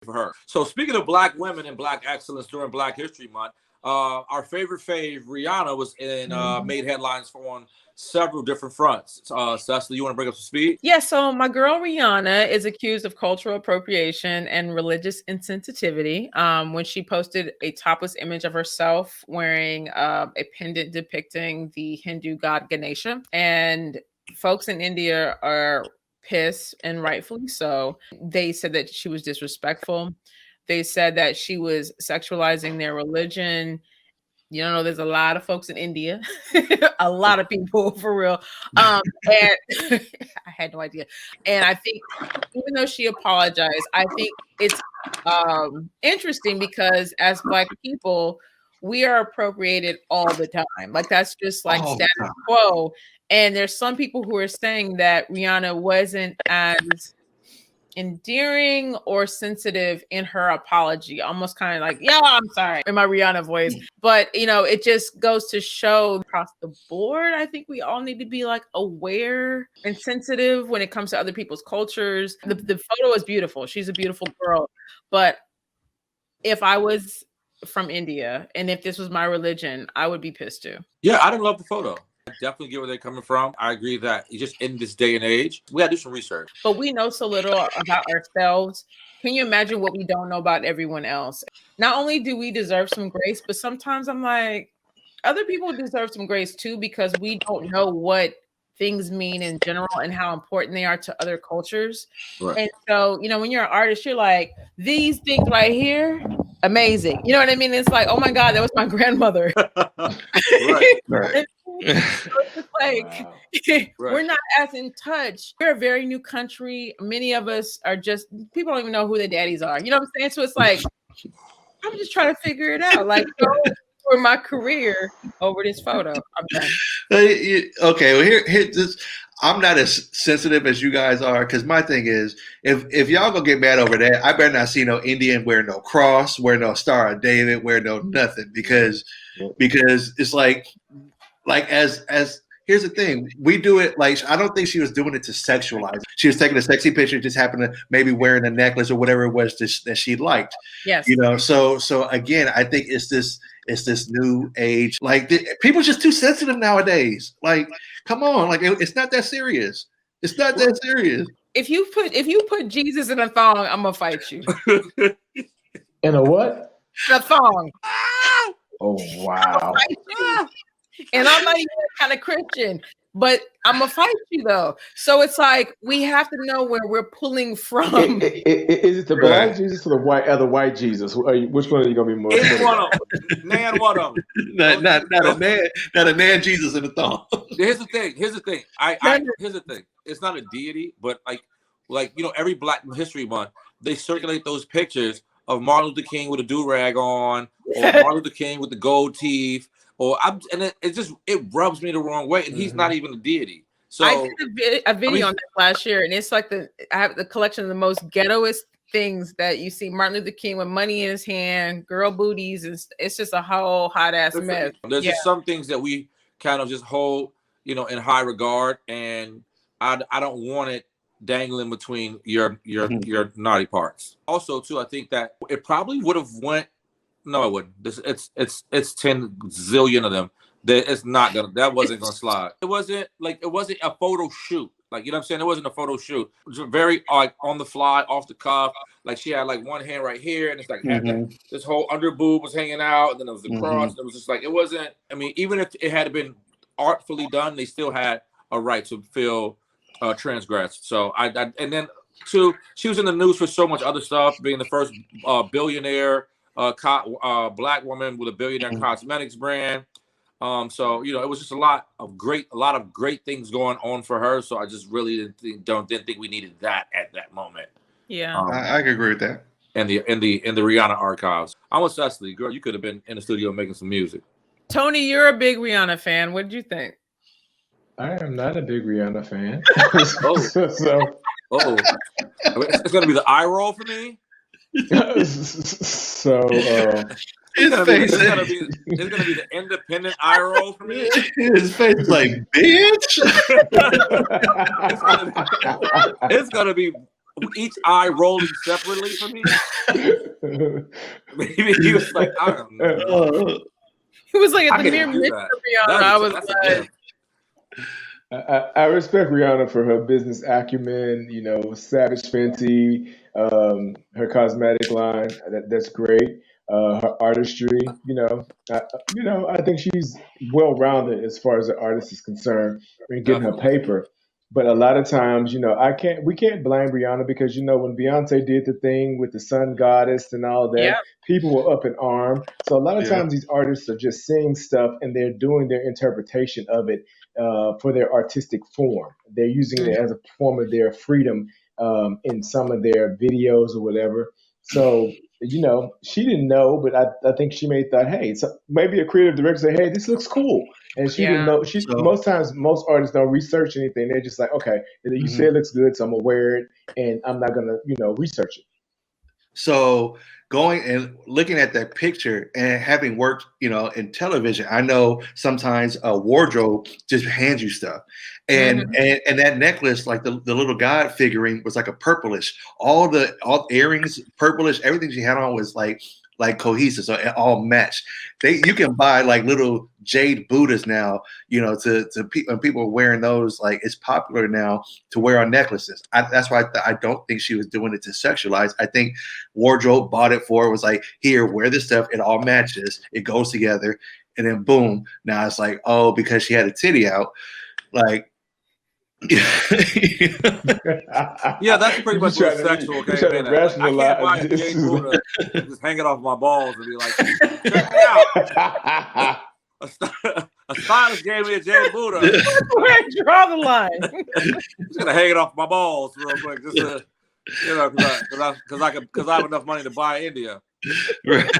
for her. So speaking of black women and black excellence during Black History Month, our favorite fave, Rihanna, was in made headlines on several different fronts. Cecily, you want to bring up some speed? Yeah, so my girl Rihanna is accused of cultural appropriation and religious insensitivity when she posted a topless image of herself wearing a pendant depicting the Hindu god Ganesha. And folks in India are pissed, and rightfully so. They said that she was disrespectful. They said that she was sexualizing their religion. You know, there's a lot of folks in India, a lot of people for real. And I had no idea. And I think even though she apologized, I think it's interesting because as Black people, we are appropriated all the time. Like that's just like All the status time. quo. And there's some people who are saying that Rihanna wasn't as endearing or sensitive in her apology, almost kind of like, yeah, I'm sorry, in my Rihanna voice. But you know, it just goes to show across the board, I think we all need to be like aware and sensitive when it comes to other people's cultures. The photo is beautiful. She's a beautiful girl. But if I was from India and if this was my religion, I would be pissed too. Yeah, I didn't love the photo. I definitely get where they're coming from. I agree that just in this day and age, we gotta do some research. But we know so little about ourselves. Can you imagine what we don't know about everyone else? Not only do we deserve some grace, but sometimes I'm like, other people deserve some grace too, because we don't know what things mean in general and how important they are to other cultures. Right. And so, you know, when you're an artist, you're like, these things right here, amazing. You know what I mean? It's like, oh my God, that was my grandmother. Right. So it's just like we're not as in touch. We're a very new country. Many of us are just people don't even know who their daddies are. You know what I'm saying? So it's like I'm just trying to figure it out. Like for my career over this photo. I'm done. Okay, well here this. I'm not as sensitive as you guys are because my thing is if y'all gonna get mad over that, I better not see no Indian wear no cross, wear no Star of David, wear no nothing because it's like as here's the thing, we do it like I don't think she was doing it to sexualize. She was taking a sexy picture, just happened to maybe wearing a necklace or whatever it was that she liked. Yes, you know. So again, I think it's this new age. Like people are just too sensitive nowadays. Like, come on, like it's not that serious. It's not that serious. If you put Jesus in a thong, I'm gonna fight you. In a what? A thong. Oh wow. And I'm not even kind of Christian, but I'm gonna fight you though. So it's like we have to know where we're pulling from. Is it the black Jesus or the white Jesus? Which one are you gonna be more? One of them. Man, one of them. Not a man Jesus in the thong. Here's the thing. Here's the thing. Here's the thing. It's not a deity, but like you know, every Black History Month they circulate those pictures of Martin Luther King with a do-rag on, or Martin Luther King with the gold teeth. It rubs me the wrong way, and he's not even a deity. So I did a video on this last year, and it's like I have the collection of the most ghettoest things that you see. Martin Luther King with money in his hand, girl booties, and it's just a whole hot ass mess. There's just some things that we kind of just hold, you know, in high regard, and I don't want it dangling between your naughty parts. Also, too, I think that it probably would have went. No, I wouldn't. It's 10 zillion of them. That wasn't gonna slide. It wasn't a photo shoot. Like, you know what I'm saying? It wasn't a photo shoot. It was very like on the fly, off the cuff. Like she had like one hand right here, and it's like this whole under boob was hanging out, and then there was the cross. And it was just like it wasn't. I mean, even if it had been artfully done, they still had a right to feel transgressed. So and then two, she was in the news for so much other stuff, being the first billionaire. Black woman with a billionaire cosmetics brand. So you know, it was just a lot of great things going on for her. So I just really didn't think we needed that at that moment. Yeah, I can agree with that. In the Rihanna archives, I'm with Cecily. Girl, you could have been in the studio making some music. Tony, you're a big Rihanna fan. What did you think? I am not a big Rihanna fan. It's gonna be the eye roll for me. So it's gonna be the independent eye roll for me. His face is like, bitch. It's gonna be each eye rolling separately for me. Maybe he was like, I don't know. He was like, at I the can't mere even do mention that. of Rihanna, I was That's a like, gift. I respect Rihanna for her business acumen, you know, Savage Fenty, her cosmetic line. That's great. Her artistry, I think she's well rounded as far as the artist is concerned in getting her Definitely. paper. But a lot of times, we can't blame Rihanna because when Beyonce did the thing with the Sun Goddess and all that, yeah, people were up in arms. So a lot of Yeah. times these artists are just seeing stuff and they're doing their interpretation of it for their artistic form. They're using it as a form of their freedom in some of their videos or whatever. So, she didn't know, but I think she may have thought, hey, so maybe a creative director said, hey, this looks cool. And she didn't yeah. know. So- Most times, most artists don't research anything. They're just like, okay, you say it looks good, so I'm gonna wear it, and I'm not gonna, research it. So going and looking at that picture and having worked, in television, I know sometimes a wardrobe just hands you stuff. And and that necklace, like the little god figurine, was like a purplish. All earrings, purplish, everything she had on was like cohesive, so it all matched. You can buy like little jade Buddhas now, when people are wearing those, like it's popular now to wear on necklaces. That's why I don't think she was doing it to sexualize. I think wardrobe bought it for, was like, here, wear this stuff, it all matches, it goes together, and then boom, now it's like, oh, because she had a titty out, like. Yeah, that's pretty much where sexual came in at. Like, I can't buy a Jade Buddha and just hang it off my balls and be like, check me out. A stylist gave me a Jade Buddha. Where I draw the line. Just gonna hang it off my balls real quick, just to, because I have enough money to buy India. Right.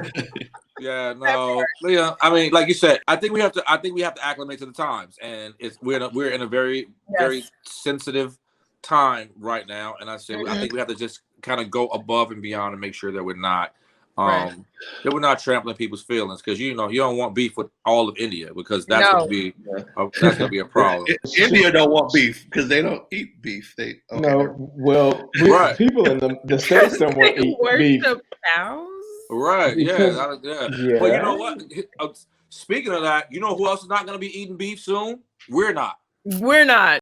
Yeah, no, yeah. I mean, like you said, I think we have to acclimate to the times, and we're in a very very sensitive time right now, and I think we have to just kind of go above and beyond and make sure that we're not that we're not trampling people's feelings, because you don't want beef with all of India, because that's gonna be a problem. India don't want beef because they don't eat beef. People in the states don't want to eat beef. Cows? Right? Because, yeah. But you know what? Speaking of that, you know who else is not going to be eating beef soon? We're not.